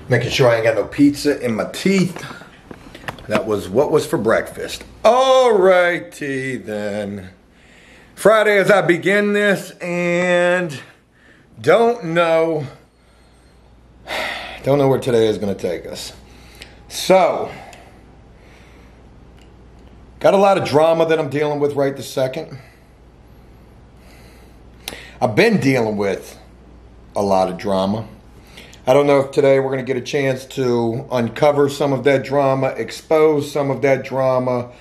Making sure I ain't got no pizza in my teeth. That was what was for breakfast. Alrighty then. Friday as I begin this, and don't know where today is going to take us. So, got a lot of drama that I'm dealing with right this second. I've been dealing with a lot of drama. I don't know if today we're going to get a chance to uncover some of that drama, expose some of that drama,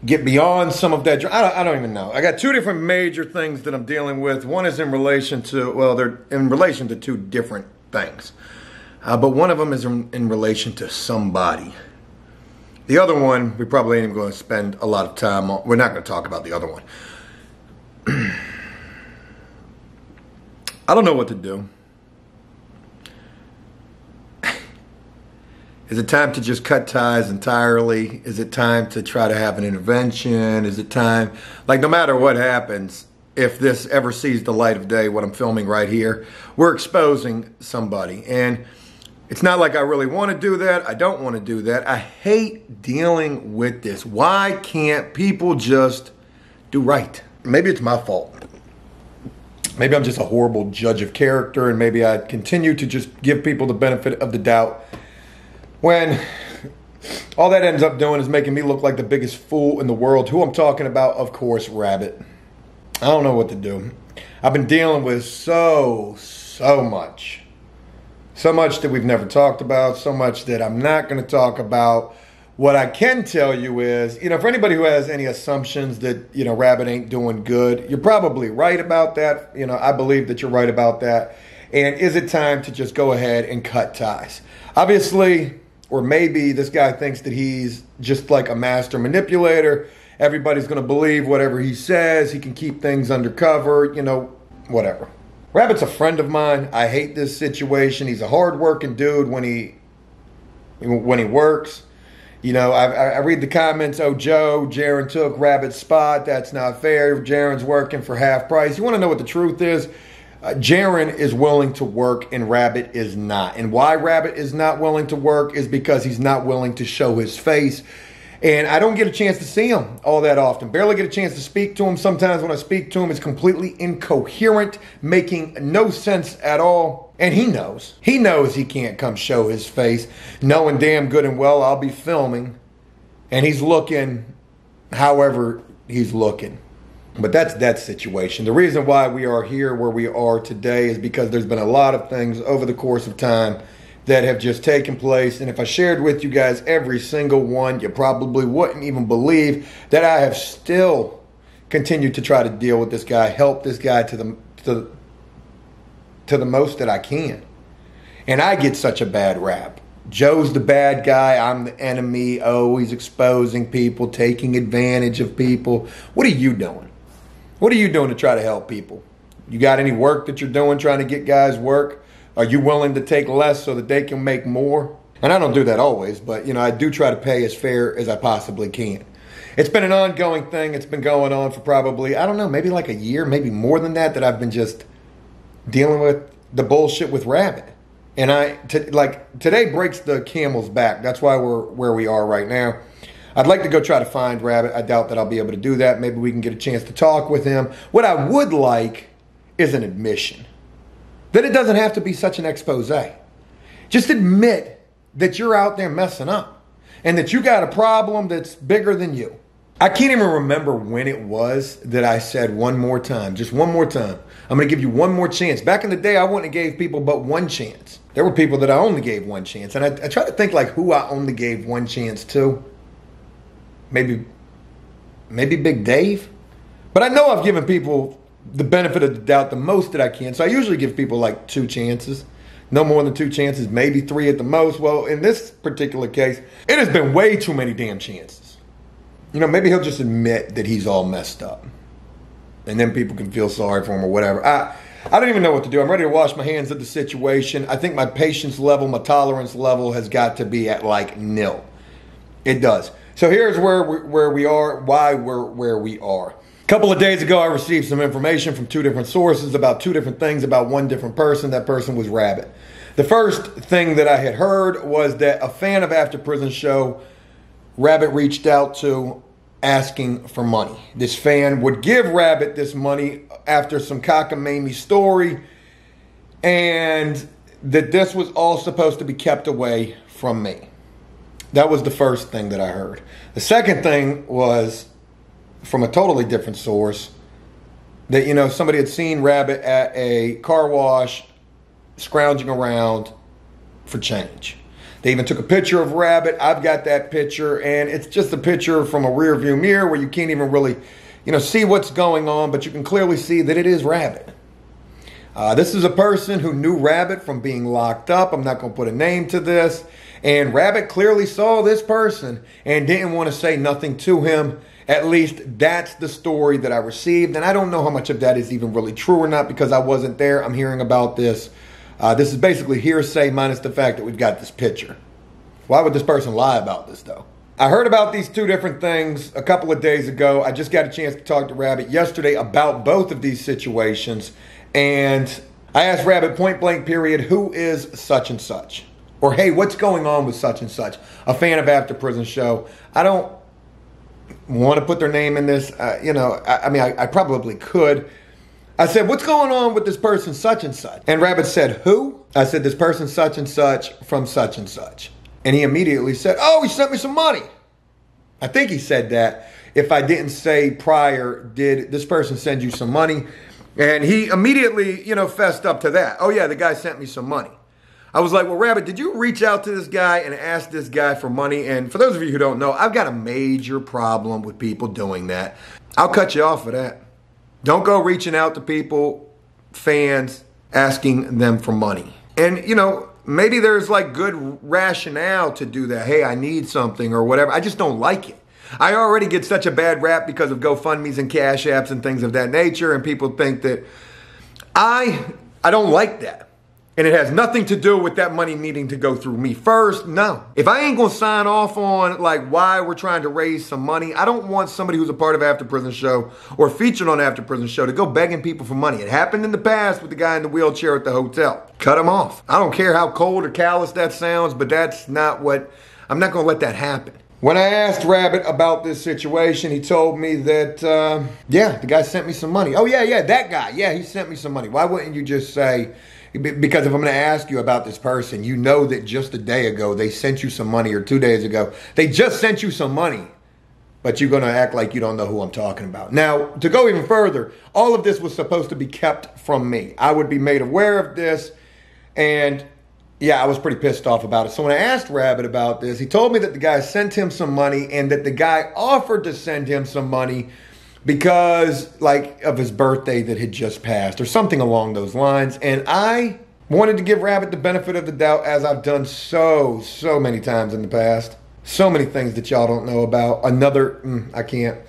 get beyond some of that drama. I don't even know. I got two different major things that I'm dealing with. One is in relation to, well, they're in relation to two different things. But one of them is in relation to somebody. The other one, we probably ain't even going to spend a lot of time on. We're not going to talk about the other one. I don't know what to do. Is it time to just cut ties entirely? Is it time to try to have an intervention? Is it time, like no matter what happens, if this ever sees the light of day, what I'm filming right here, we're exposing somebody. And it's not like I really want to do that. I don't want to do that. I hate dealing with this. Why can't people just do right? Maybe it's my fault. Maybe I'm just a horrible judge of character, and maybe I continue to just give people the benefit of the doubt, when all that ends up doing is making me look like the biggest fool in the world. Who I'm talking about, of course, Rabbit. I don't know what to do. I've been dealing with so much. So much that we've never talked about. So much that I'm not going to talk about. What I can tell you is, for anybody who has any assumptions that, Rabbit ain't doing good, you're probably right about that. I believe that you're right about that. And is it time to just go ahead and cut ties? Obviously, or maybe this guy thinks that he's just like a master manipulator. Everybody's going to believe whatever he says. He can keep things undercover, whatever. Rabbit's a friend of mine. I hate this situation. He's a hard-working dude when he works. I read the comments, oh, Joe, Jaron took Rabbit's spot. That's not fair. Jaron's working for half price. You want to know what the truth is? Jaron is willing to work and Rabbit is not. And why Rabbit is not willing to work is because he's not willing to show his face. And I don't get a chance to see him all that often. Barely get a chance to speak to him. Sometimes when I speak to him, it's completely incoherent, making no sense at all. And he knows. He knows he can't come show his face, knowing damn good and well I'll be filming. And he's looking however he's looking. But that's that situation. The reason why we are here where we are today is because there's been a lot of things over the course of time that have just taken place. And if I shared with you guys every single one, you probably wouldn't even believe that I have still continued to try to deal with this guy, help this guy to the most that I can. And I get such a bad rap. Joe's the bad guy. I'm the enemy. Oh, he's exposing people, taking advantage of people. What are you doing? What are you doing to try to help people? You got any work that you're doing trying to get guys work? Are you willing to take less so that they can make more? And I don't do that always, but I do try to pay as fair as I possibly can. It's been an ongoing thing. It's been going on for probably, I don't know, maybe like a year, maybe more than that I've been just dealing with the bullshit with Rabbit. And today breaks the camel's back. That's why we're where we are right now. I'd like to go try to find Rabbit. I doubt that I'll be able to do that. Maybe we can get a chance to talk with him. What I would like is an admission. That it doesn't have to be such an expose. Just admit that you're out there messing up and that you got a problem that's bigger than you. I can't even remember when it was that I said one more time, just one more time. I'm going to give you one more chance. Back in the day, I wouldn't have gave people but one chance. There were people that I only gave one chance. And I try to think like who I only gave one chance to. Maybe Big Dave. But I know I've given people the benefit of the doubt the most that I can. So I usually give people like 2 chances. No more than 2 chances, maybe 3 at the most. Well, in this particular case, it has been way too many damn chances. Maybe he'll just admit that he's all messed up. And then people can feel sorry for him or whatever. I don't even know what to do. I'm ready to wash my hands of the situation. I think my patience level, my tolerance level has got to be at like nil. It does. So here's where we are, why we're where we are. A couple of days ago, I received some information from 2 different sources about 2 different things about one different person. That person was Rabbit. The first thing that I had heard was that a fan of After Prison Show, Rabbit reached out to asking for money. This fan would give Rabbit this money after some cockamamie story, and that this was all supposed to be kept away from me. That was the first thing that I heard. The second thing was from a totally different source, that, you know, somebody had seen Rabbit at a car wash scrounging around for change. They even took a picture of Rabbit. I've got that picture, and it's just a picture from a rear view mirror where you can't even really, you know, see what's going on, but you can clearly see that it is Rabbit. This is a person who knew Rabbit from being locked up. I'm not going to put a name to this. And Rabbit clearly saw this person and didn't want to say nothing to him. At least that's the story that I received. And I don't know how much of that is even really true or not because I wasn't there. I'm hearing about this. This is basically hearsay minus the fact that we've got this picture. Why would this person lie about this, though? I heard about these two different things a couple of days ago. I just got a chance to talk to Rabbit yesterday about both of these situations. And I asked Rabbit point blank period, who is such and such? Or, hey, what's going on with such and such? A fan of After Prison Show. I don't want to put their name in this. I probably could. I said, what's going on with this person such and such? And Rabbit said, who? I said, this person such and such from such and such. And he immediately said, oh, he sent me some money. I think he said that. If I didn't say prior, did this person send you some money? And he immediately, fessed up to that. Oh, yeah, the guy sent me some money. I was like, well, Rabbit, did you reach out to this guy and ask this guy for money? And for those of you who don't know, I've got a major problem with people doing that. I'll cut you off for that. Don't go reaching out to people, fans, asking them for money. And, maybe there's like good rationale to do that. Hey, I need something or whatever. I just don't like it. I already get such a bad rap because of GoFundMes and Cash Apps and things of that nature. And people think that I don't like that. And it has nothing to do with that money needing to go through me first. No. If I ain't going to sign off on like why we're trying to raise some money, I don't want somebody who's a part of After Prison Show or featured on After Prison Show to go begging people for money. It happened in the past with the guy in the wheelchair at the hotel. Cut him off. I don't care how cold or callous that sounds, but that's not what, I'm not going to let that happen. When I asked Rabbit about this situation, he told me that, the guy sent me some money. Oh, yeah, that guy. Yeah, he sent me some money. Why wouldn't you just say, because if I'm going to ask you about this person, you know that just a day ago they sent you some money, or 2 days ago, they just sent you some money, but you're going to act like you don't know who I'm talking about. Now, to go even further, all of this was supposed to be kept from me. I would be made aware of this, and yeah, I was pretty pissed off about it. So when I asked Rabbit about this, he told me that the guy sent him some money and that the guy offered to send him some money because like of his birthday that had just passed or something along those lines. And I wanted to give Rabbit the benefit of the doubt, as I've done so many times in the past. So many things that y'all don't know about. I can't.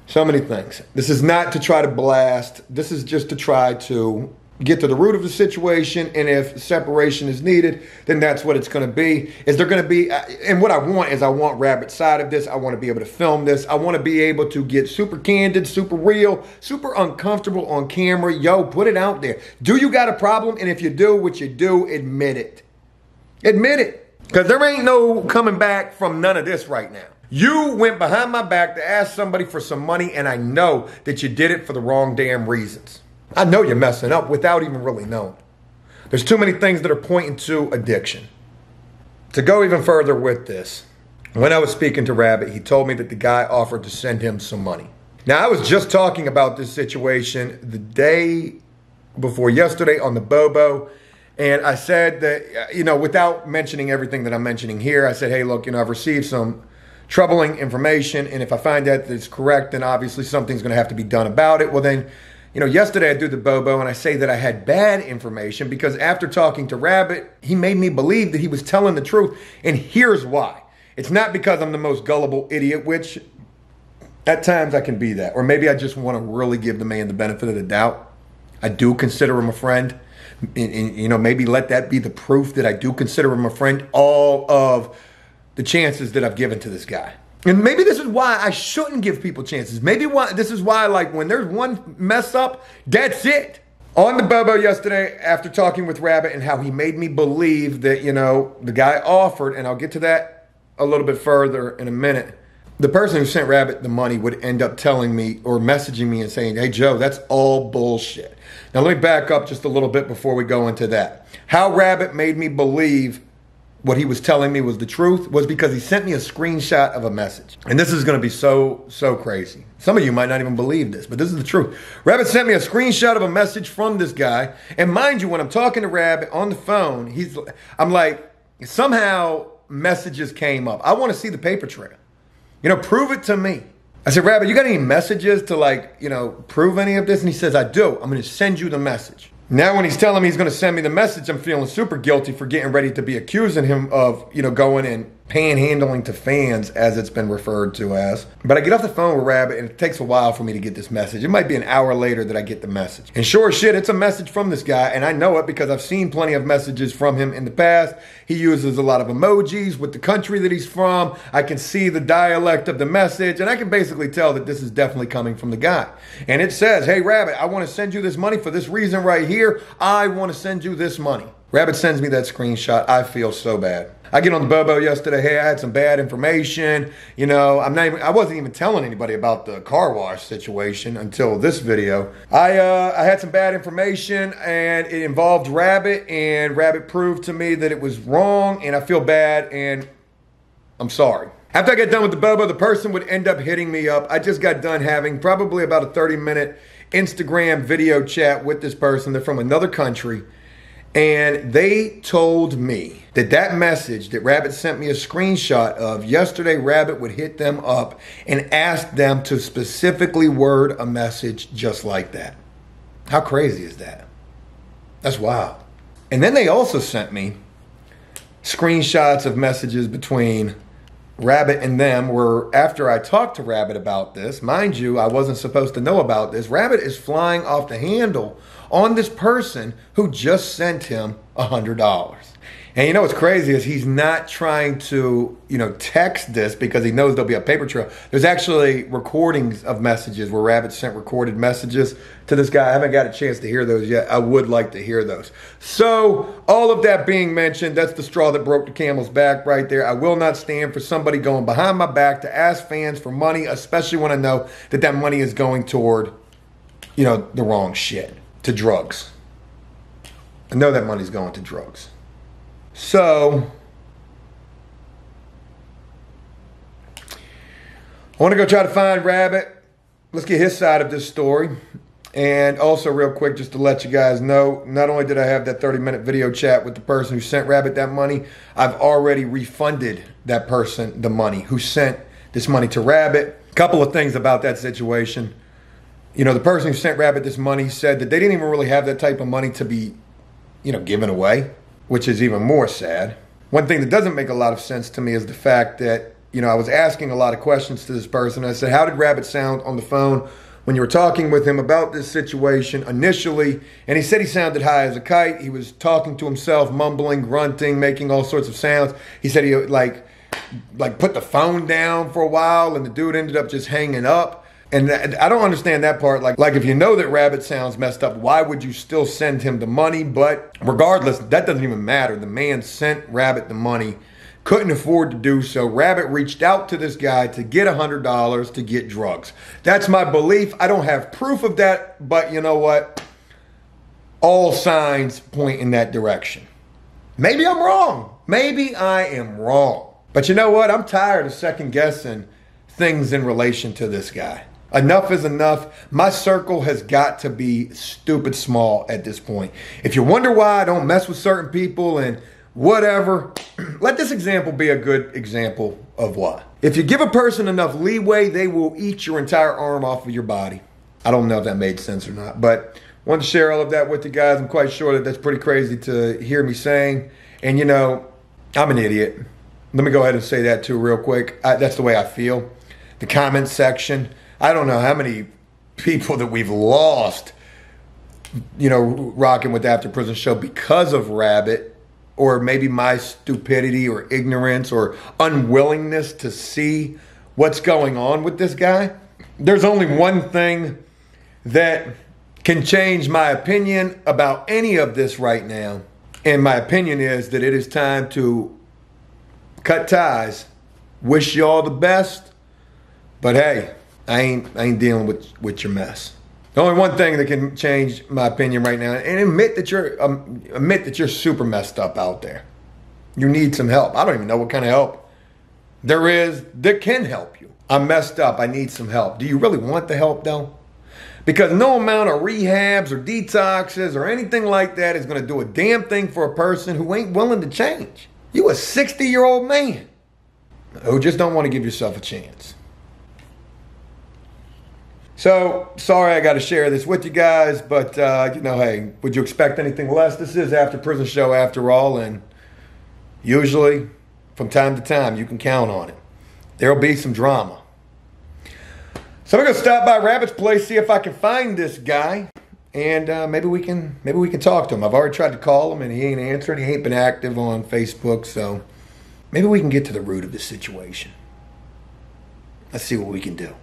So many things. This is not to try to blast. This is just to try to get to the root of the situation, and if separation is needed, then that's what it's going to be. Is there going to be, and what I want Rabbit's side of this. I want to be able to film this. I want to be able to get super candid, super real, super uncomfortable on camera. Yo, put it out there. Do you got a problem? And if you do what you do, admit it. Admit it. Because there ain't no coming back from none of this right now. You went behind my back to ask somebody for some money, and I know that you did it for the wrong damn reasons. I know you're messing up without even really knowing. There's too many things that are pointing to addiction. To go even further with this, when I was speaking to Rabbit, he told me that the guy offered to send him some money. Now, I was just talking about this situation the day before yesterday on the Bobo, and I said that, without mentioning everything that I'm mentioning here, I said, hey, look, I've received some troubling information, and if I find that it's correct, then obviously something's going to have to be done about it. Well, then, yesterday I do the Bobo and I say that I had bad information because after talking to Rabbit, he made me believe that he was telling the truth. And here's why. It's not because I'm the most gullible idiot, which at times I can be that. Or maybe I just want to really give the man the benefit of the doubt. I do consider him a friend. And maybe let that be the proof that I do consider him a friend. All of the chances that I've given to this guy. And maybe this is why I shouldn't give people chances. This is why, like, when there's one mess up, that's it. On the Bobo yesterday, after talking with Rabbit and how he made me believe that, the guy offered, and I'll get to that a little bit further in a minute, the person who sent Rabbit the money would end up telling me or messaging me and saying, hey, Joe, that's all bullshit. Now, let me back up just a little bit before we go into that. How Rabbit made me believe what he was telling me was the truth was because he sent me a screenshot of a message. And this is going to be so crazy. Some of you might not even believe this, but this is the truth. Rabbit sent me a screenshot of a message from this guy. And mind you, when I'm talking to Rabbit on the phone, I'm like, somehow messages came up. I want to see the paper trail. Prove it to me. I said, Rabbit, you got any messages to prove any of this? And he says, I do. I'm going to send you the message. Now when he's telling me he's going to send me the message, I'm feeling super guilty for getting ready to be accusing him of, going and panhandling to fans, as it's been referred to as. But I get off the phone with Rabbit, and it takes a while for me to get this message. It might be an hour later that I get the message. And sure as shit, it's a message from this guy, and I know it because I've seen plenty of messages from him in the past. He uses a lot of emojis with the country that he's from. I can see the dialect of the message, and I can basically tell that this is definitely coming from the guy. And it says, hey, Rabbit, I want to send you this money for this reason right here. I want to send you this money. Rabbit sends me that screenshot. I feel so bad. I get on the Bobo yesterday. Hey, I had some bad information. I wasn't even telling anybody about the car wash situation until this video. I had some bad information, and it involved Rabbit, and Rabbit proved to me that it was wrong, and I feel bad, and I'm sorry. After I get done with the Bobo, the person would end up hitting me up. I just got done having probably about a 30-minute Instagram video chat with this person. They're from another country. And they told me that message that Rabbit sent me a screenshot of yesterday, Rabbit would hit them up and ask them to specifically word a message just like that. How crazy is that? That's wild. And then they also sent me screenshots of messages between Rabbit and them where after I talked to Rabbit about this, mind you, I wasn't supposed to know about this, Rabbit is flying off the handle on this person who just sent him $100. And what's crazy is he's not trying to, text this because he knows there'll be a paper trail. There's actually recordings of messages where Rabbit sent recorded messages to this guy. I haven't got a chance to hear those yet. I would like to hear those. So all of that being mentioned, that's the straw that broke the camel's back right there. I will not stand for somebody going behind my back to ask fans for money, especially when I know that money is going toward, the wrong shit. To drugs. I know that money's going to drugs. So, I want to go try to find Rabbit. Let's get his side of this story. And also real quick, just to let you guys know, not only did I have that 30-minute video chat with the person who sent Rabbit that money, I've already refunded that person the money who sent this money to Rabbit. A couple of things about that situation. The person who sent Rabbit this money said that they didn't even really have that type of money to be, given away, which is even more sad. One thing that doesn't make a lot of sense to me is the fact that, I was asking a lot of questions to this person. I said, how did Rabbit sound on the phone when you were talking with him about this situation initially? And he said he sounded high as a kite. He was talking to himself, mumbling, grunting, making all sorts of sounds. He said he like put the phone down for a while and the dude ended up just hanging up. And I don't understand that part. Like if you know that Rabbit sounds messed up, why would you still send him the money? But regardless, that doesn't even matter. The man sent Rabbit the money, couldn't afford to do so. Rabbit reached out to this guy to get $100 to get drugs. That's my belief. I don't have proof of that, but you know what? All signs point in that direction. Maybe I'm wrong. Maybe I am wrong. But you know what? I'm tired of second guessing things in relation to this guy. Enough is enough. My circle has got to be stupid small at this point. If you wonder why I don't mess with certain people and whatever, let this example be a good example of why. If you give a person enough leeway, they will eat your entire arm off of your body. I don't know if that made sense or not, but I wanted to share all of that with you guys. I'm quite sure that that's pretty crazy to hear me saying. And I'm an idiot. Let me go ahead and say that too real quick. That's the way I feel. The comment section. I don't know how many people that we've lost, rocking with the After Prison Show because of Rabbit, or maybe my stupidity or ignorance or unwillingness to see what's going on with this guy. There's only one thing that can change my opinion about any of this right now. And my opinion is that it is time to cut ties. Wish you all the best. But hey, I ain't dealing with your mess. The only one thing that can change my opinion right now, and admit that you're super messed up out there. You need some help. I don't even know what kind of help there is that can help you. I'm messed up. I need some help. Do you really want the help though? Because no amount of rehabs or detoxes or anything like that is going to do a damn thing for a person who ain't willing to change. You a 60-year-old man who just don't want to give yourself a chance. So, sorry I got to share this with you guys, but, hey, would you expect anything less? This is After Prison Show after all, and usually, from time to time, you can count on it. There'll be some drama. So I'm going to stop by Rabbit's place, see if I can find this guy, and maybe we can talk to him. I've already tried to call him, and he ain't answering. He ain't been active on Facebook, so maybe we can get to the root of the situation. Let's see what we can do.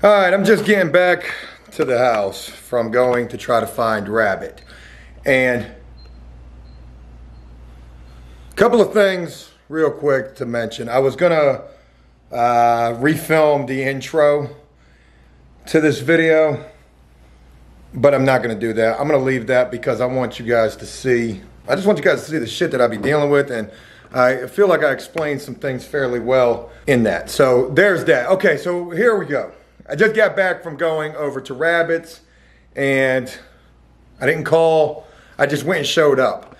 All right, I'm just getting back to the house from going to try to find Rabbit. And a couple of things real quick to mention. I was going to refilm the intro to this video, but I'm not going to do that. I'm going to leave that because I want you guys to see, I just want you guys to see the shit that I be dealing with, and I feel like I explained some things fairly well in that. So there's that. Okay, so here we go. I just got back from going over to Rabbit's, and I didn't call. I just went and showed up.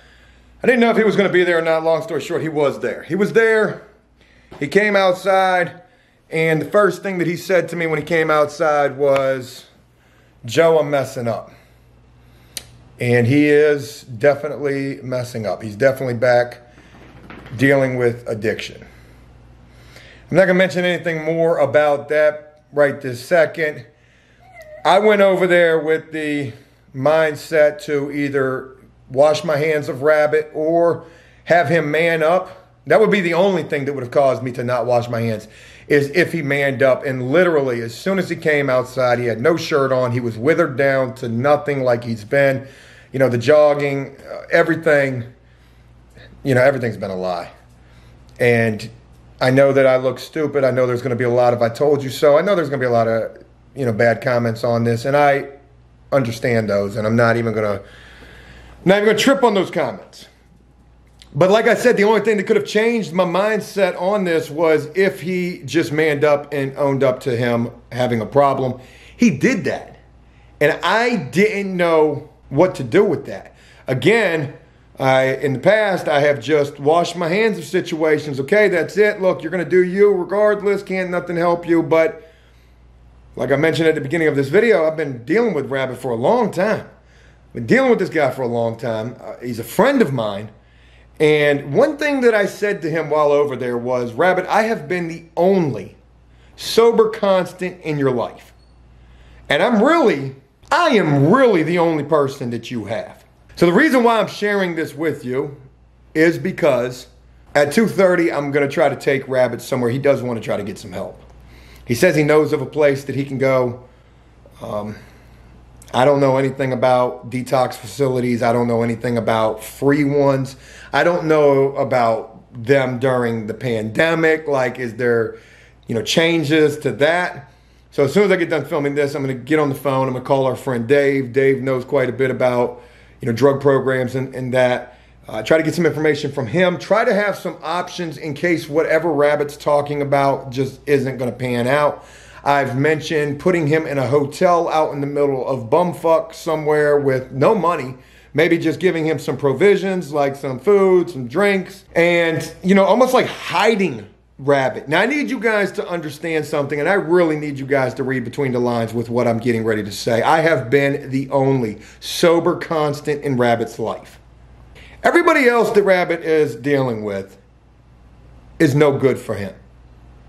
I didn't know if he was going to be there or not. Long story short, he was there. He was there. He came outside, and the first thing that he said to me when he came outside was, "Joe, I'm messing up." And he is definitely messing up. He's definitely back dealing with addiction. I'm not going to mention anything more about that right this second. I went over there with the mindset to either wash my hands of Rabbit or have him man up. That would be the only thing that would have caused me to not wash my hands, is if he manned up. And literally, as soon as he came outside, he had no shirt on. He was withered down to nothing like he's been. You know, the jogging, everything, everything's been a lie. And I know that I look stupid. I know there's going to be a lot of "I told you so." I know there's going to be a lot of, bad comments on this, and I understand those, and I'm not even going to trip on those comments. But like I said, the only thing that could have changed my mindset on this was if he just manned up and owned up to him having a problem. He did that, and I didn't know what to do with that. Again, in the past, I have just washed my hands of situations. Okay, that's it. Look, you're going to do you regardless. Can't nothing help you. But like I mentioned at the beginning of this video, I've been dealing with Rabbit for a long time. I've been dealing with this guy for a long time. He's a friend of mine. And one thing that I said to him while over there was, "Rabbit, I have been the only sober constant in your life. And I am really the only person that you have." So the reason why I'm sharing this with you is because at 2:30, I'm going to try to take Rabbit somewhere. He does want to try to get some help. He says he knows of a place that he can go. I don't know anything about detox facilities. I don't know anything about free ones. I don't know about them during the pandemic. Like, is there, changes to that? So as soon as I get done filming this, I'm going to get on the phone. I'm going to call our friend Dave. Dave knows quite a bit about drug programs and that. Try to get some information from him. Try to have some options in case whatever Rabbit's talking about just isn't going to pan out. I've mentioned putting him in a hotel out in the middle of bumfuck somewhere with no money. Maybe just giving him some provisions, like some food, some drinks, and, almost like hiding Rabbit. Now, I need you guys to understand something, and I really need you guys to read between the lines with what I'm getting ready to say. I have been the only sober constant in Rabbit's life. Everybody else that Rabbit is dealing with is no good for him.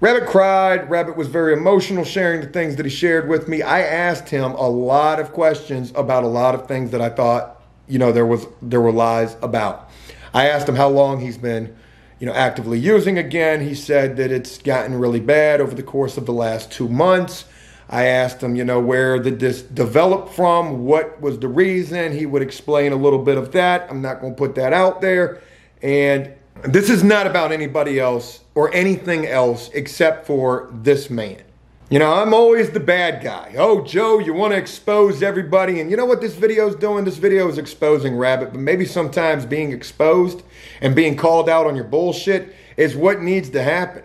Rabbit cried. Rabbit was very emotional sharing the things that he shared with me. I asked him a lot of questions about a lot of things that I thought there were lies about. I asked him how long he's been, actively using again. He said that it's gotten really bad over the course of the last 2 months. I asked him, where did this develop from? What was the reason? He would explain a little bit of that. I'm not going to put that out there. And this is not about anybody else or anything else except for this man. I'm always the bad guy. Oh, Joe, you want to expose everybody. And you know what this video is doing? This video is exposing Rabbit. But maybe sometimes being exposed and being called out on your bullshit is what needs to happen.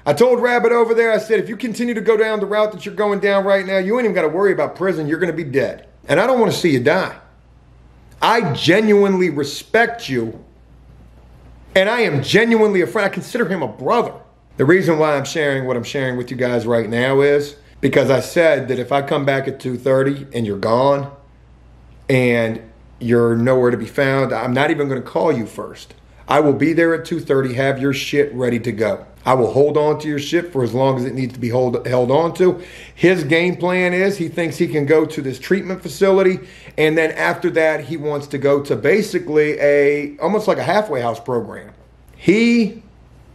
I told Rabbit over there, I said, if you continue to go down the route that you're going down right now, you ain't even got to worry about prison. You're going to be dead. And I don't want to see you die. I genuinely respect you. And I am genuinely a friend. I consider him a brother. The reason why I'm sharing what I'm sharing with you guys right now is because I said that if I come back at 2:30 and you're gone and you're nowhere to be found, I'm not even going to call you first. I will be there at 2:30, have your shit ready to go. I will hold on to your shit for as long as it needs to be held on to. His game plan is he thinks he can go to this treatment facility, and then after that he wants to go to basically almost like a halfway house program. He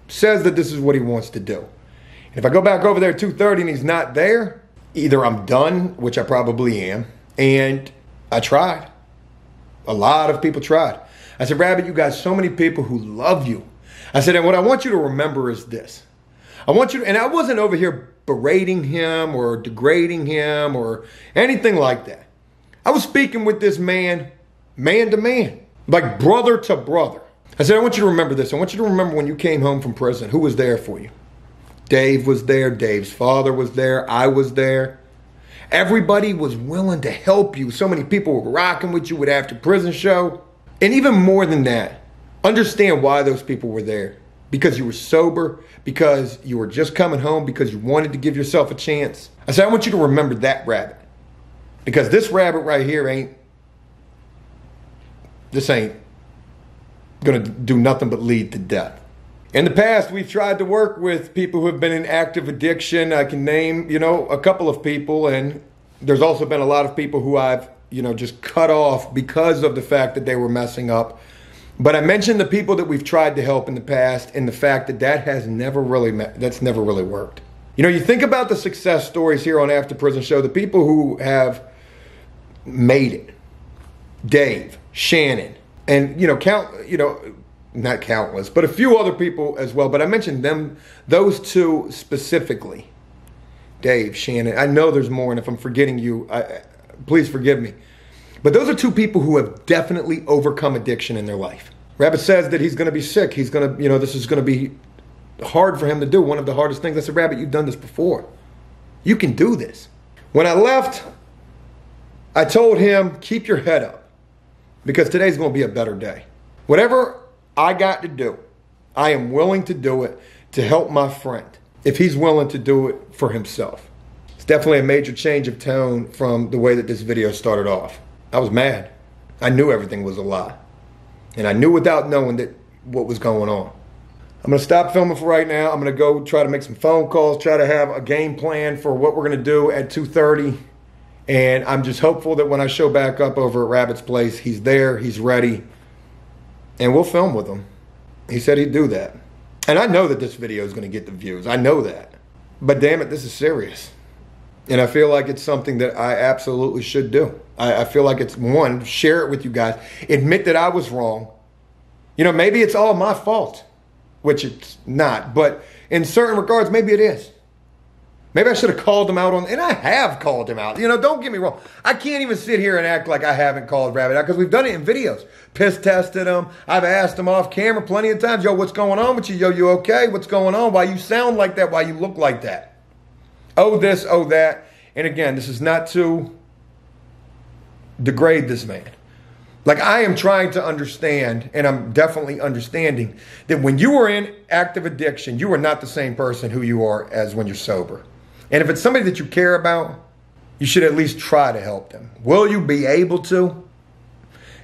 says that this is what he wants to do. And if I go back over there at 2:30 and he's not there, either I'm done, which I probably am, and I tried. A lot of people tried. I said, Rabbit, you got so many people who love you. I said, and what I want you to remember is this. I want you to, and I wasn't over here berating him or degrading him or anything like that. I was speaking with this man to man, like brother to brother. I said, I want you to remember this. I want you to remember when you came home from prison, who was there for you? Dave was there. Dave's father was there. I was there. Everybody was willing to help you. So many people were rocking with you with AfterPrisonShow. And even more than that, understand why those people were there. Because you were sober, because you were just coming home, because you wanted to give yourself a chance. I said, I want you to remember that Rabbit. Because this Rabbit right here ain't going to do nothing but lead to death. In the past, we've tried to work with people who have been in active addiction. I can name, a couple of people, and there's also been a lot of people who I've, just cut off because of the fact that they were messing up. But I mentioned the people that we've tried to help in the past and the fact that that's never really worked. You think about the success stories here on AfterPrisonShow, the people who have made it. Dave, Shannon, and, not countless, but a few other people as well. But I mentioned those two specifically. Dave, Shannon, I know there's more, and if I'm forgetting you, please forgive me. But those are two people who have definitely overcome addiction in their life. Rabbit says that he's going to be sick. He's going to, this is going to be hard for him to do. One of the hardest things. I said, Rabbit, you've done this before. You can do this. When I left, I told him, keep your head up because today's going to be a better day. Whatever I got to do, I am willing to do it to help my friend if he's willing to do it for himself. It's definitely a major change of tone from the way that this video started off. I was mad. I knew everything was a lie. And I knew without knowing what was going on. I'm going to stop filming for right now. I'm going to go try to make some phone calls, try to have a game plan for what we're going to do at 2:30. And I'm just hopeful that when I show back up over at Rabbit's place, he's there, he's ready, and we'll film with him. He said he'd do that. And I know that this video is going to get the views. I know that. But damn it, this is serious. And I feel like it's something that I absolutely should do. I feel like it's, one, share it with you guys. Admit that I was wrong. Maybe it's all my fault, which it's not. But in certain regards, maybe it is. Maybe I should have called him out and I have called him out. Don't get me wrong. I can't even sit here and act like I haven't called Rabbit out because we've done it in videos. Piss tested him. I've asked him off camera plenty of times, yo, what's going on with you? Yo, you okay? What's going on? Why you sound like that? Why you look like that? Oh, this, oh, that. And again, this is not to degrade this man. Like, I am trying to understand, and I'm definitely understanding, that when you are in active addiction, you are not the same person who you are as when you're sober. And if it's somebody that you care about, you should at least try to help them. Will you be able to?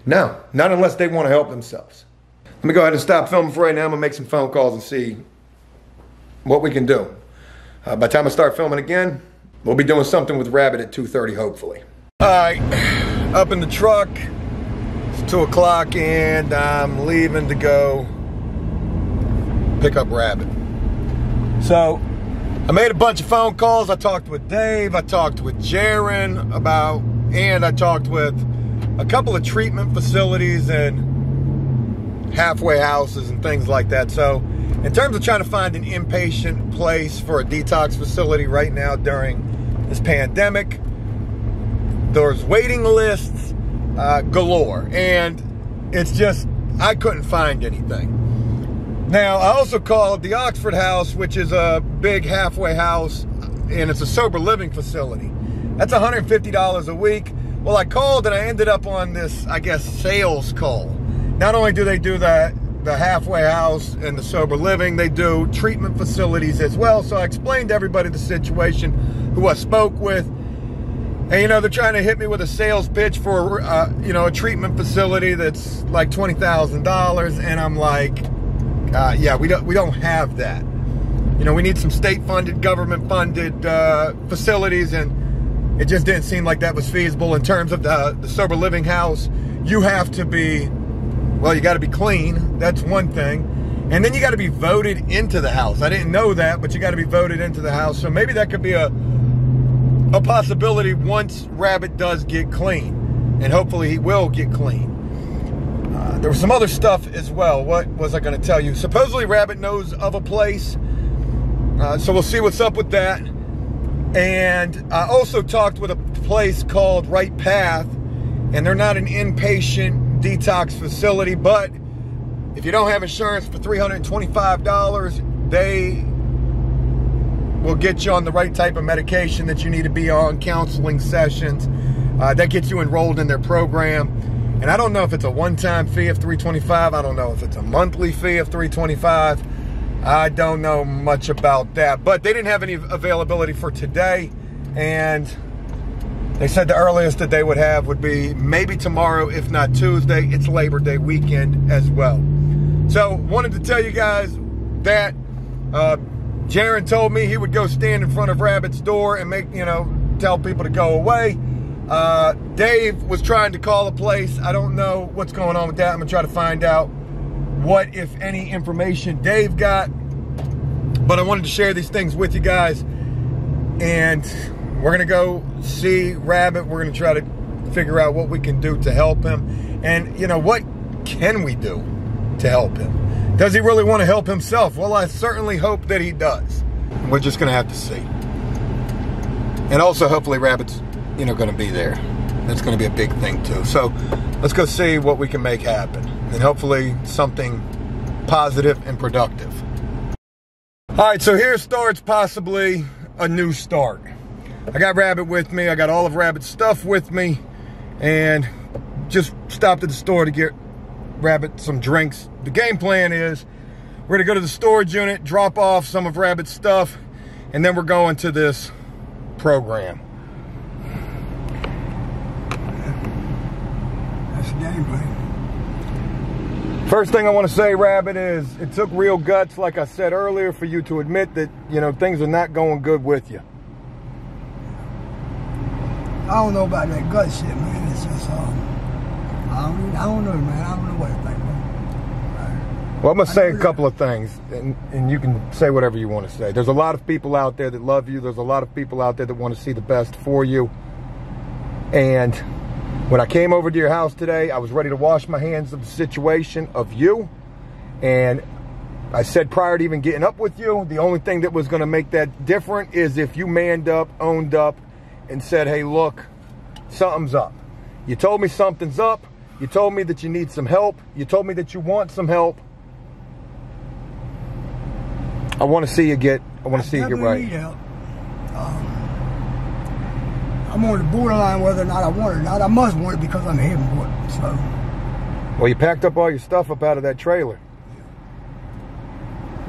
No, not unless they want to help themselves. Let me go ahead and stop filming for right now. I'm going to make some phone calls and see what we can do. By the time I start filming again, we'll be doing something with Rabbit at 2:30, hopefully. All right, up in the truck. It's 2 o'clock and I'm leaving to go pick up Rabbit. So I made a bunch of phone calls. I talked with Dave, I talked with Jaron and I talked with a couple of treatment facilities and halfway houses and things like that. So in terms of trying to find an inpatient place for a detox facility right now during this pandemic, there's waiting lists galore, and it's just, I couldn't find anything. Now, I also called the Oxford House, which is a big halfway house, and it's a sober living facility. That's $150 a week. Well, I called and I ended up on this, I guess, sales call. Not only do they do the halfway house and the sober living, they do treatment facilities as well. So I explained to everybody the situation who I spoke with. And, you know, they're trying to hit me with a sales pitch for, you know, a treatment facility that's like $20,000. And I'm like, yeah, we don't have that. You know, we need some state-funded, government-funded facilities, and it just didn't seem like that was feasible. In terms of the sober living house, you have to be, well, you got to be clean. That's one thing. And then you got to be voted into the house. I didn't know that, but you got to be voted into the house. So maybe that could be a possibility once Rabbit does get clean. And hopefully he will get clean. There was some other stuff as well. What was I going to tell you? Supposedly Rabbit knows of a place. So we'll see what's up with that. And I also talked with a place called Right Path. And they're not an inpatient detox facility. But if you don't have insurance for $325, they will get you on the right type of medication that you need to be on, counseling sessions. That gets you enrolled in their program. And I don't know if it's a one-time fee of $325. I don't know if it's a monthly fee of $325. I don't know much about that. But they didn't have any availability for today. And they said the earliest that they would have would be maybe tomorrow, if not Tuesday. It's Labor Day weekend as well. So wanted to tell you guys that Jaron told me he would go stand in front of Rabbit's door and make, you know, tell people to go away. Dave was trying to call a place. I don't know what's going on with that. I'm gonna try to find out what, if any, information Dave got. But I wanted to share these things with you guys. And we're gonna go see Rabbit. We're gonna try to figure out what we can do to help him. And, you know, what can we do to help him? Does he really want to help himself? Well, I certainly hope that he does. We're just gonna have to see. And also, hopefully, Rabbit's, you know, going to be there. That's going to be a big thing too. So let's go see what we can make happen, and hopefully something positive and productive. All right, so here starts possibly a new start. I got Rabbit with me. I got all of Rabbit's stuff with me, and just stopped at the store to get Rabbit some drinks. The game plan is we're going to go to the storage unit, drop off some of Rabbit's stuff, and then we're going to this program. First thing I want to say, Rabbit, is it took real guts, like I said earlier, for you to admit that, you know, things are not going good with you. I don't know about that gut shit, man. It's just, I don't know, man. I don't know what to think, man. Well, I'm going to say a couple of things, and you can say whatever you want to say. There's a lot of people out there that love you. There's a lot of people out there that want to see the best for you. And when I came over to your house today, I was ready to wash my hands of the situation, of you. And I said prior to even getting up with you, the only thing that was going to make that different is if you manned up, owned up, and said, hey, look, something's up. You told me something's up. You told me that you need some help. You told me that you want some help. I want to see you get right. Need help. I'm on the borderline whether or not I want it or not. I must want it because I'm heading for it. So. Well, you packed up all your stuff up out of that trailer.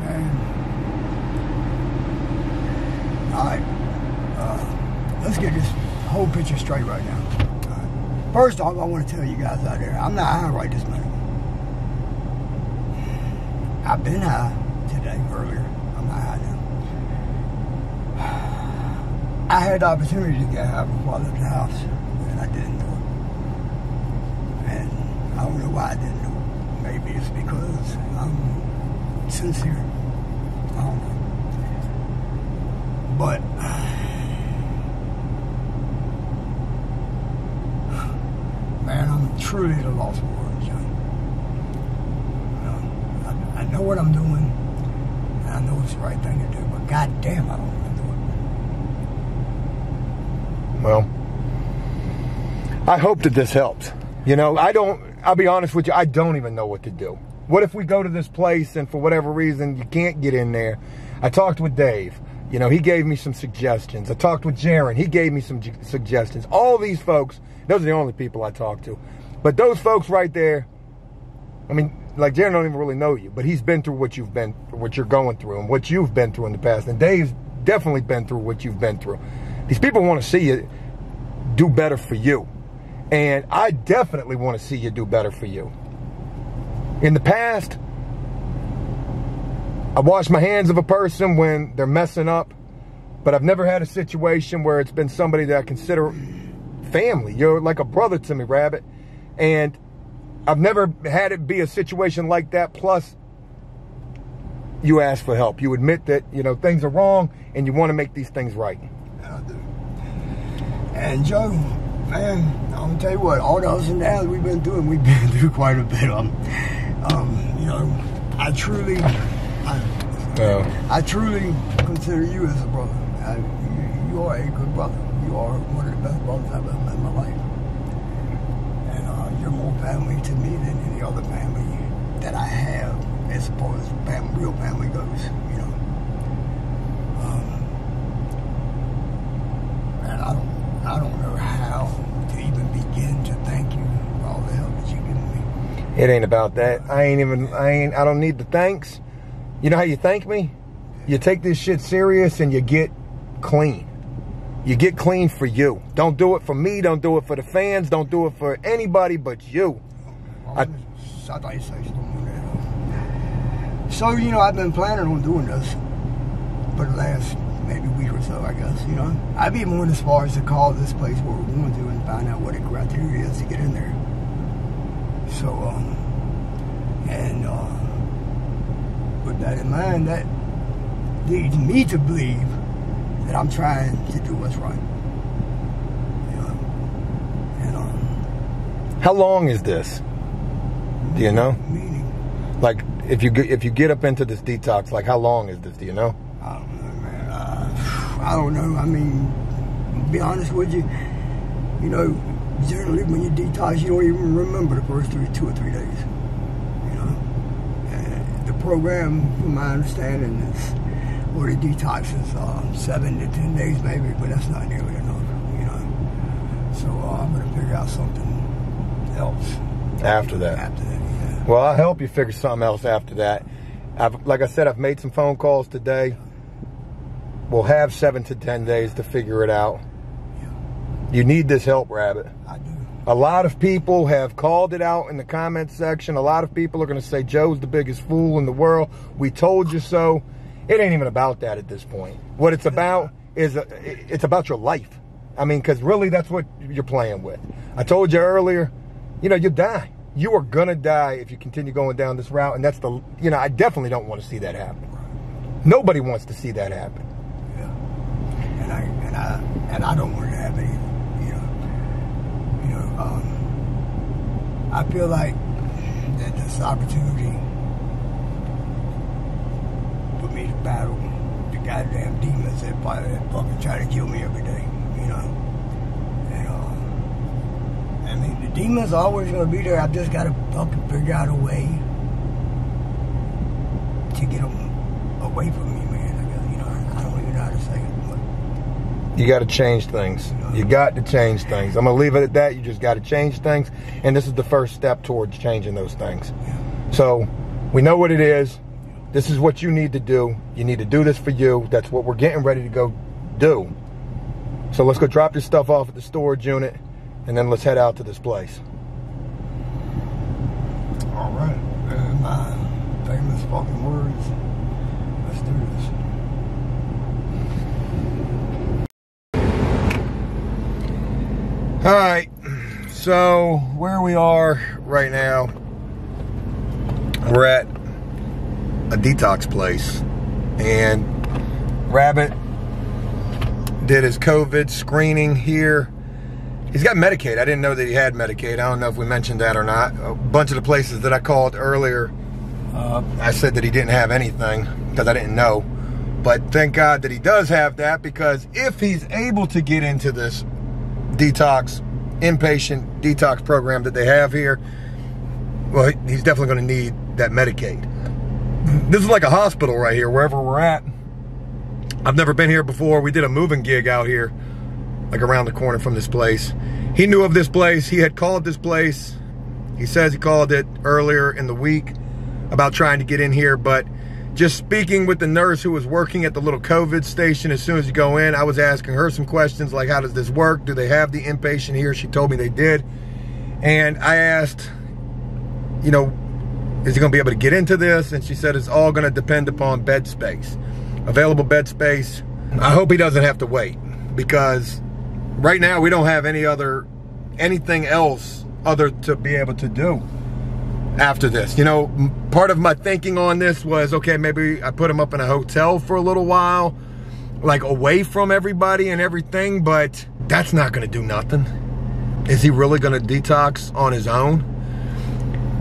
Man. All right. Let's get this whole picture straight right now. Right. First off, I want to tell you guys out there, I'm not high right this minute. I've been high today, earlier. I'm not high now. I had the opportunity to get high before I left the house, and I didn't do it. And I don't know why I didn't do it. Maybe it's because I'm sincere. I don't know. But man, I'm truly at a loss for words, John. I know what I'm doing, and I know it's the right thing to do, but goddamn, I don't want to do it. Well, I hope that this helps. You know, I'll be honest with you, I don't even know what to do. What if we go to this place and for whatever reason you can't get in there? I talked with Dave. You know, he gave me some suggestions. I talked with Jaron. He gave me some suggestions. All these folks, those are the only people I talk to. But those folks right there, I mean, like Jaron don't even really know you, but he's been through what you're going through and what you've been through in the past. And Dave's definitely been through what you've been through. These people want to see you do better for you. And I definitely want to see you do better for you. In the past, I wash my hands of a person when they're messing up, but I've never had a situation where it's been somebody that I consider family. You're like a brother to me, Rabbit. And I've never had it be a situation like that. Plus, you ask for help. You admit that, you know, things are wrong and you want to make these things right. I do. And Joe, man, I'm gonna tell you what, all the ups and downs we've been through, and we've been through quite a bit of them. You know, I truly consider you as a brother. You are a good brother. You are one of the best brothers I've ever met in my life. And you're more family to me than any other family that I have, as far as real family goes, you know. And I don't know how to even begin to thank you for all the help that you've given me. It ain't about that. I don't need the thanks. You know how you thank me? You take this shit serious and you get clean. You get clean for you. Don't do it for me. Don't do it for the fans. Don't do it for anybody but you. I thought you said something like that. So, you know, I've been planning on doing this for the last maybe week or so, I guess, you know. I've even went as far as to call this place where we're going to and find out what the criteria is to get in there. So, with that in mind, that leads me to believe that I'm trying to do what's right. You know? And, how long is this? Do you know? Meaning? Like, if you get up into this detox, like, how long is this? Do you know? I don't know, man. I don't know. I mean, to be honest with you, you know, generally when you detox, you don't even remember the first 2 or 3 days. You know, and the program, from my understanding, is, or the detox is 7 to 10 days maybe, but that's not nearly enough. You know, so I'm gonna figure out something else after that. After that, yeah. Well, I'll help you figure something else after that. Like I said, I've made some phone calls today. We'll have 7 to 10 days to figure it out. Yeah. You need this help, Rabbit. I do. A lot of people have called it out in the comments section. A lot of people are going to say, Joe's the biggest fool in the world. We told you so. It ain't even about that at this point. What it's about is, it's about your life. I mean, because really that's what you're playing with. I told you earlier, you know, you die. You are going to die if you continue going down this route. And that's the, you know, I definitely don't want to see that happen. Nobody wants to see that happen. Yeah. And I don't want it to happen either. I feel like that this opportunity for me to battle the goddamn demons that fucking try to kill me every day, you know. And I mean, the demons are always gonna be there. I've just gotta fucking figure out a way to get them away from me, man. I guess, you know, I don't even know how to say it. You got to change things. You got to change things. I'm going to leave it at that. You just got to change things. And this is the first step towards changing those things. So we know what it is. This is what you need to do. You need to do this for you. That's what we're getting ready to go do. So let's go drop this stuff off at the storage unit. And then let's head out to this place. All right. My famous fucking words. Let's do this. All right, So where we are right now, we're at a detox place, and Rabbit did his COVID screening here. He's got Medicaid. I didn't know that he had Medicaid. I don't know if we mentioned that or not. A bunch of the places that I called earlier, I said that he didn't have anything because I didn't know. But thank God that he does have that, because if he's able to get into this detox, inpatient detox program that they have here, well, he's definitely going to need that Medicaid. This is like a hospital right here, wherever we're at. I've never been here before. We did a moving gig out here, like around the corner from this place. He knew of this place. He had called this place. He says he called it earlier in the week about trying to get in here, but just speaking with the nurse who was working at the little COVID station, as soon as you go in, I was asking her some questions like, how does this work? Do they have the inpatient here? She told me they did. And I asked, you know, is he gonna be able to get into this? And she said it's all gonna depend upon bed space, available bed space. I hope he doesn't have to wait, because right now we don't have anything else other to be able to do after this. You know, part of my thinking on this was, okay, maybe I put him up in a hotel for a little while, like away from everybody and everything, but that's not gonna do nothing. Is he really gonna detox on his own?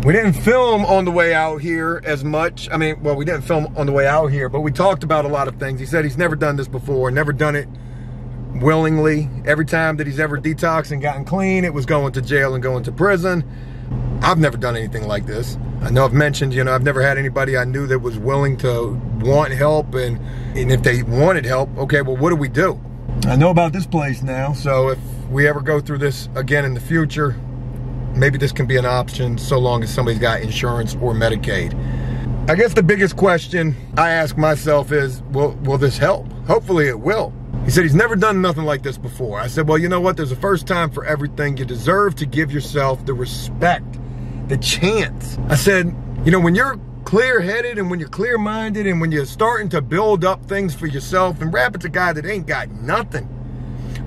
We didn't film on the way out here as much. I mean, well, we didn't film on the way out here, but we talked about a lot of things. He said he's never done this before, never done it willingly. Every time that he's ever detoxed and gotten clean, it was going to jail and going to prison. I've never done anything like this. I know I've mentioned, you know, I've never had anybody I knew that was willing to want help, and if they wanted help, okay, well, what do we do? I know about this place now, so if we ever go through this again in the future, maybe this can be an option, so long as somebody's got insurance or Medicaid. I guess the biggest question I ask myself is, will this help? Hopefully it will. He said he's never done nothing like this before. I said, well, you know what? There's a first time for everything. You deserve to give yourself the respect, the chance. I said, you know, when you're clear-headed and when you're clear-minded and when you're starting to build up things for yourself, and Rabbit's a guy that ain't got nothing,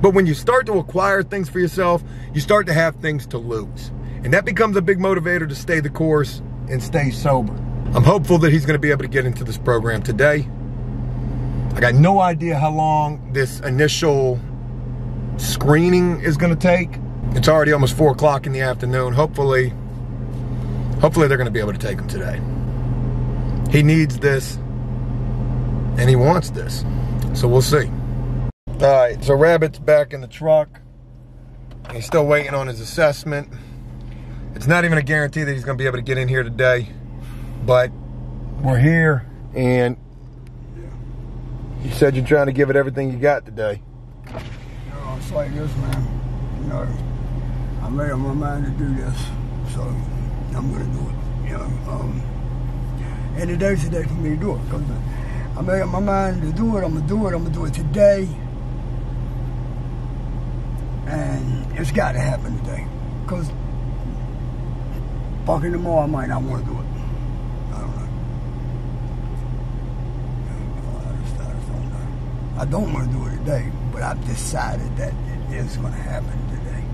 but when you start to acquire things for yourself, you start to have things to lose. And that becomes a big motivator to stay the course and stay sober. I'm hopeful that he's gonna be able to get into this program today. I got no idea how long this initial screening is gonna take. It's already almost 4 o'clock in the afternoon. Hopefully they're gonna be able to take him today. He needs this, and he wants this. So we'll see. All right, so Rabbit's back in the truck. He's still waiting on his assessment. It's not even a guarantee that he's gonna be able to get in here today, but we're here, and you said you're trying to give it everything you got today. You know, it's like this, man. You know, I made up my mind to do this, so I'm gonna do it. You know, and today's the day for me to do it, because I made up my mind to do it. I'm gonna do it today, and it's got to happen today, because fucking tomorrow I might not want to do it. I don't know. I don't want to do it today, but I've decided that it is going to happen today.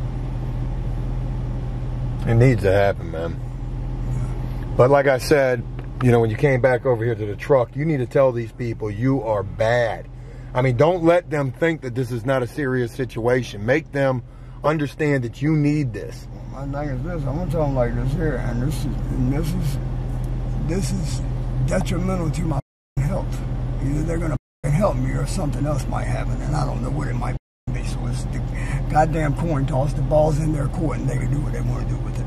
It needs to happen, man. Yeah. But like I said, you know, when you came back over here to the truck, you need to tell these people you are bad. I mean, don't let them think that this is not a serious situation. Make them understand that you need this. My thing is this: I'm gonna tell them like this here, and this is detrimental to my health. Either they're gonna help me, or something else might happen, and I don't know what it might be. So it's the goddamn coin toss. The ball's in their court, and they can do what they want to do with it.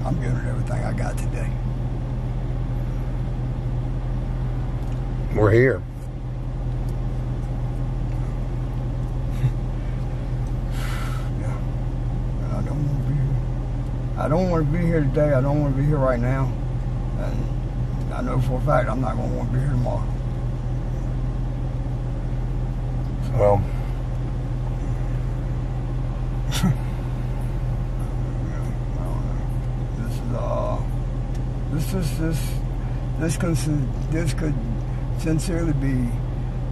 I'm giving it everything I got today. We're here. I don't want to be here today. I don't want to be here right now. And I know for a fact I'm not going to want to be here tomorrow. Well, this could sincerely be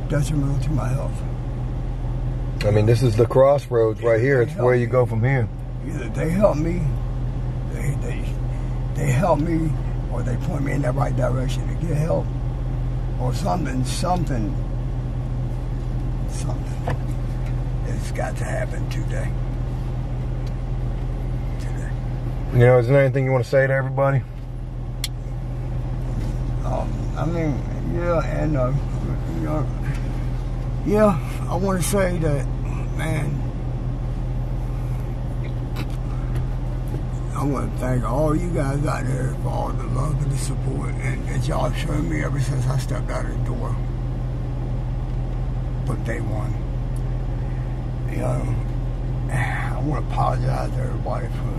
detrimental to my health. I mean, this is the crossroads right here. It's where you go from here. Either they help me, they help me, or they point me in the right direction to get help, or something. It's got to happen today. You know, is there anything you want to say to everybody? I mean, yeah, and you know, yeah, I want to say that, man, I want to thank all you guys out there for all the love and the support and that y'all showed me ever since I stepped out of the door. But day one, you know, I want to apologize to everybody for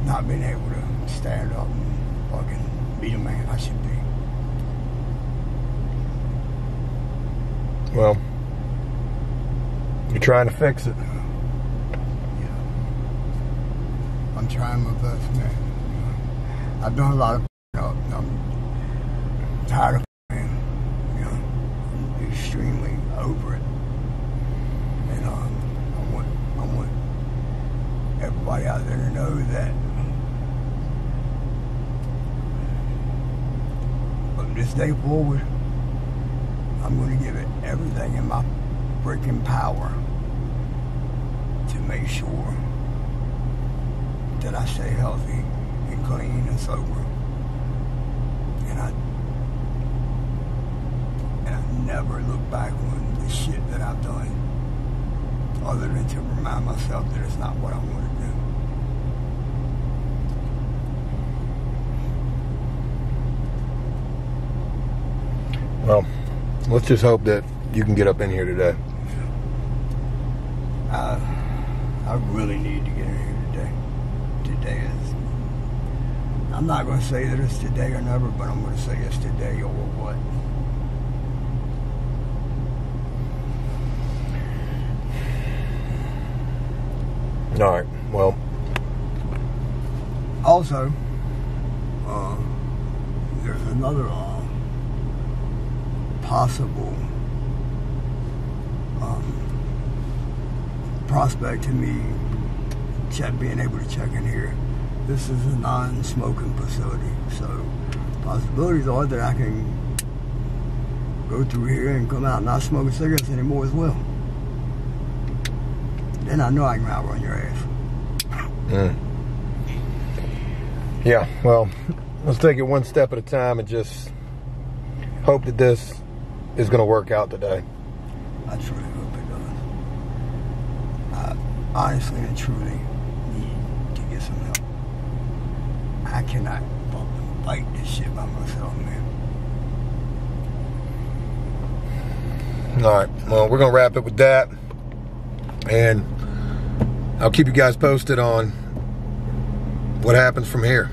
not being able to stand up and fucking be the man I should be. Well, you're trying to fix it. Yeah. I'm trying my best, man. I've done a lot of up. I'm tired of you know, I'm extremely over it. And I want everybody out there to know that from this day forward, I'm going to give it everything in my freaking power to make sure that I stay healthy and clean and sober. And I never look back on the shit that I've done other than to remind myself that it's not what I want to do. Well, let's just hope that you can get up in here today. I really need to get in here today. Today is, I'm not going to say that it's today or never, but I'm going to say it's today or what. All right, well. Also, there's another possible prospect to me being able to check in here. This is a non-smoking facility, so possibilities are that I can go through here and come out not smoking cigarettes anymore as well. Then I know I can outrun your ass. Yeah, well, let's take it one step at a time and just hope that this is going to work out today. I truly hope it does. I honestly and truly need to get some help. I cannot fucking fight this shit by myself, man. All right, well, we're going to wrap it with that. And I'll keep you guys posted on what happens from here.